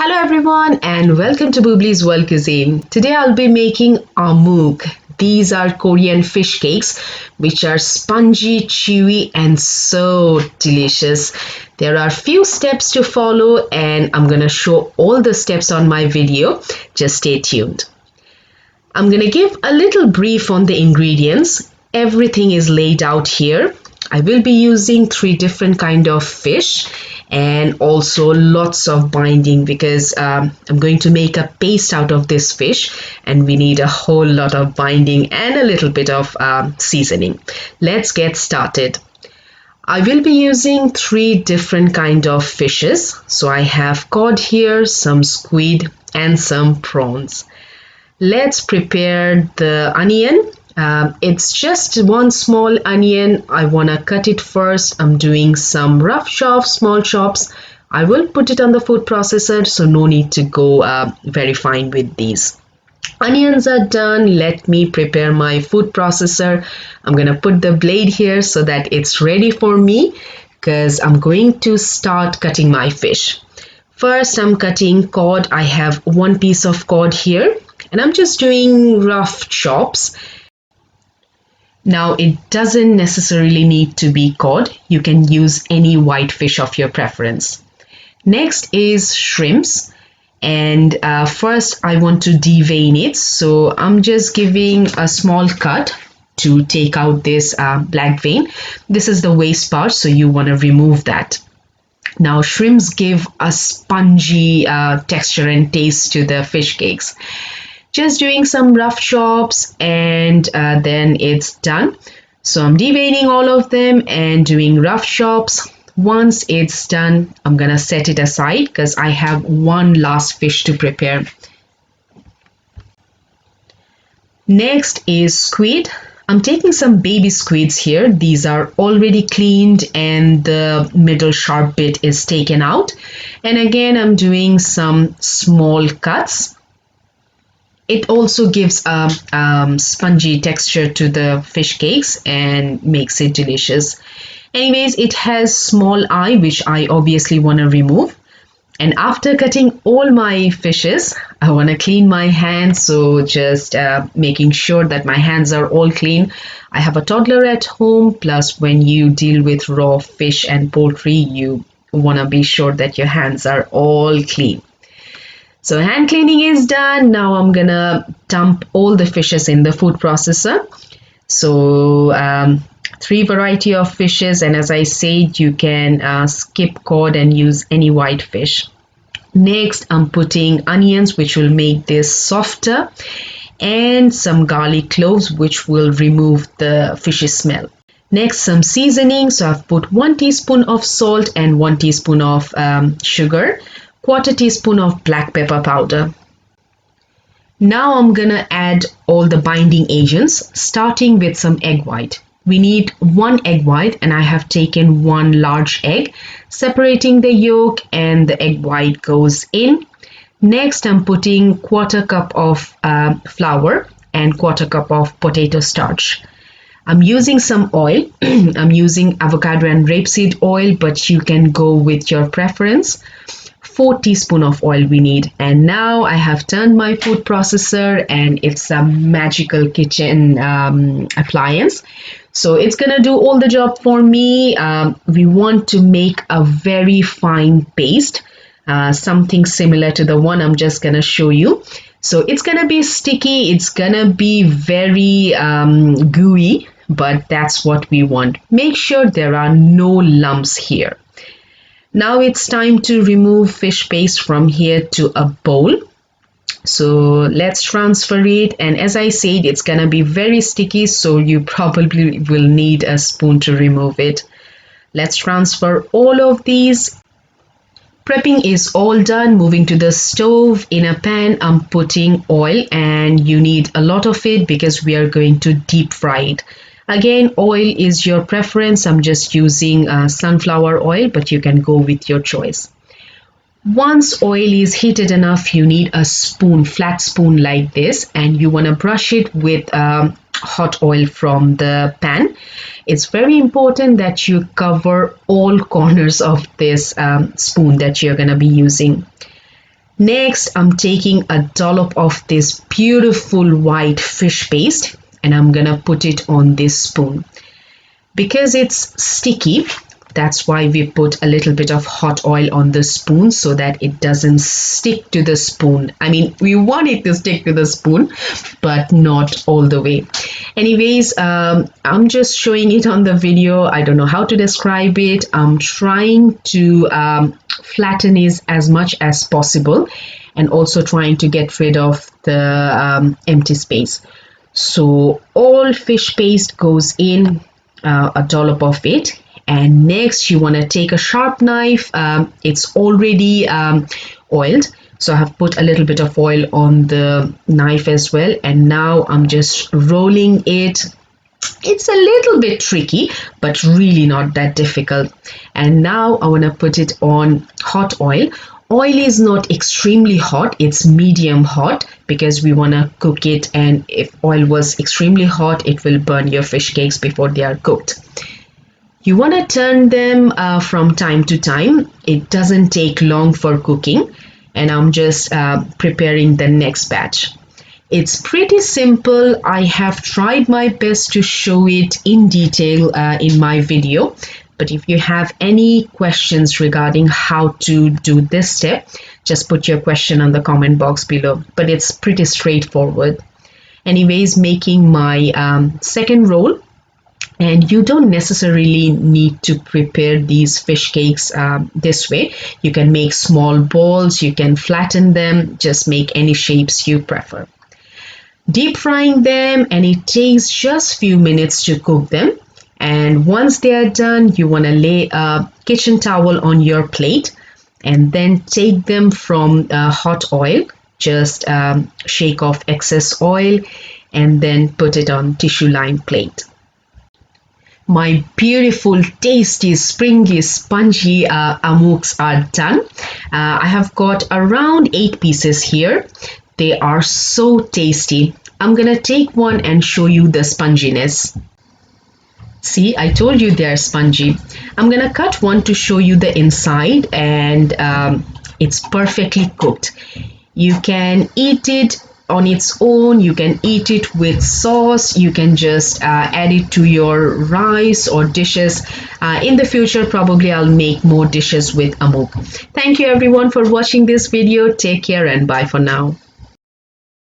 Hello everyone and welcome to Bubli's World Cuisine. Today I'll be making Eomuk. These are Korean fish cakes which are spongy, chewy and so delicious. There are few steps to follow and I'm gonna show all the steps on my video. Just stay tuned. I'm gonna give a little brief on the ingredients. Everything is laid out here. I will be using 3 different kind of fish and also lots of binding because I'm going to make a paste out of this fish and we need a whole lot of binding and a little bit of seasoning. Let's get started. I will be using 3 different kind of fishes. So I have cod here, some squid and some prawns. Let's prepare the onion. It's just 1 small onion. I want to cut it first. I'm doing some rough chops, small chops. I will put it on the food processor, so no need to go very fine with these. Onions are done. Let me prepare my food processor. I'm going to put the blade here so that it's ready for me because I'm going to start cutting my fish. First, I'm cutting cod. I have 1 piece of cod here and I'm just doing rough chops. Now, it doesn't necessarily need to be cod. You can use any white fish of your preference. Next is shrimps. And first, I want to devein it. So I'm just giving a small cut to take out this black vein. This is the waste part, so you want to remove that. Now, shrimps give a spongy texture and taste to the fish cakes. Just doing some rough chops and then it's done. So I'm deveining all of them and doing rough chops. Once it's done, I'm gonna set it aside because I have 1 last fish to prepare. Next is squid. I'm taking some baby squids here. These are already cleaned and the middle sharp bit is taken out. And again, I'm doing some small cuts. It also gives a spongy texture to the fish cakes and makes it delicious. Anyways, it has small eye, which I obviously want to remove. And after cutting all my fishes, I want to clean my hands. So just making sure that my hands are all clean. I have a toddler at home. Plus, when you deal with raw fish and poultry, you want to be sure that your hands are all clean. So hand cleaning is done. Now I'm gonna dump all the fishes in the food processor. So 3 variety of fishes, and as I said, you can skip cod and use any white fish. Next, I'm putting onions, which will make this softer, and some garlic cloves, which will remove the fishy smell. Next, some seasoning. So I've put 1 teaspoon of salt and 1 teaspoon of sugar. 1/4 teaspoon of black pepper powder. Now I'm gonna add all the binding agents, starting with some egg white. We need 1 egg white and I have taken 1 large egg, separating the yolk and the egg white goes in. Next, I'm putting 1/4 cup of flour and 1/4 cup of potato starch. I'm using some oil. I'm using avocado and rapeseed oil, but you can go with your preference. 4 teaspoons of oil we need. And now I have turned my food processor and it's a magical kitchen appliance. So it's gonna do all the job for me. We want to make a very fine paste, something similar to the one I'm just gonna show you. So it's gonna be sticky, it's gonna be very gooey, but that's what we want. Make sure there are no lumps here. Now it's time to remove fish paste from here to a bowl. So let's transfer it, and as I said, it's gonna be very sticky, so you probably will need a spoon to remove it. Let's transfer all of these. Prepping is all done. Moving to the stove. In a pan, I'm putting oil, and you need a lot of it because we are going to deep fry it. Again, oil is your preference. I'm just using sunflower oil, but you can go with your choice. Once oil is heated enough, you need a spoon, flat spoon like this, and you want to brush it with hot oil from the pan. It's very important that you cover all corners of this spoon that you're going to be using. Next, I'm taking a dollop of this beautiful white fish paste and I'm gonna put it on this spoon. Because it's sticky, that's why we put a little bit of hot oil on the spoon so that it doesn't stick to the spoon. I mean, we want it to stick to the spoon, but not all the way. Anyways, I'm just showing it on the video. I don't know how to describe it. I'm trying to flatten it as much as possible and also trying to get rid of the empty space. So all fish paste goes in, a dollop of it, and next you want to take a sharp knife. It's already oiled, so I have put a little bit of oil on the knife as well, and now I'm just rolling it. It's a little bit tricky, but really not that difficult. And now I want to put it on hot oil. Oil is not extremely hot, it's medium hot because we want to cook it, and if oil was extremely hot, it will burn your fish cakes before they are cooked. You want to turn them from time to time. It doesn't take long for cooking, and I'm just preparing the next batch. It's pretty simple. I have tried my best to show it in detail in my video. But if you have any questions regarding how to do this step, just put your question on the comment box below. But it's pretty straightforward. Anyways, making my second roll. And you don't necessarily need to prepare these fish cakes this way. You can make small balls, you can flatten them, just make any shapes you prefer. Deep frying them, and it takes just few minutes to cook them. And once they are done, you want to lay a kitchen towel on your plate and then take them from hot oil. Just shake off excess oil and then put it on tissue lined plate. My beautiful, tasty, springy, spongy amuks are done. I have got around 8 pieces here. They are so tasty. I'm gonna take one and show you the sponginess. See, I told you they are spongy. I'm gonna cut one to show you the inside, and it's perfectly cooked. You can eat it on its own, you can eat it with sauce, you can just add it to your rice or dishes. In the future, probably I'll make more dishes with amuk. Thank you everyone for watching this video. Take care and bye for now.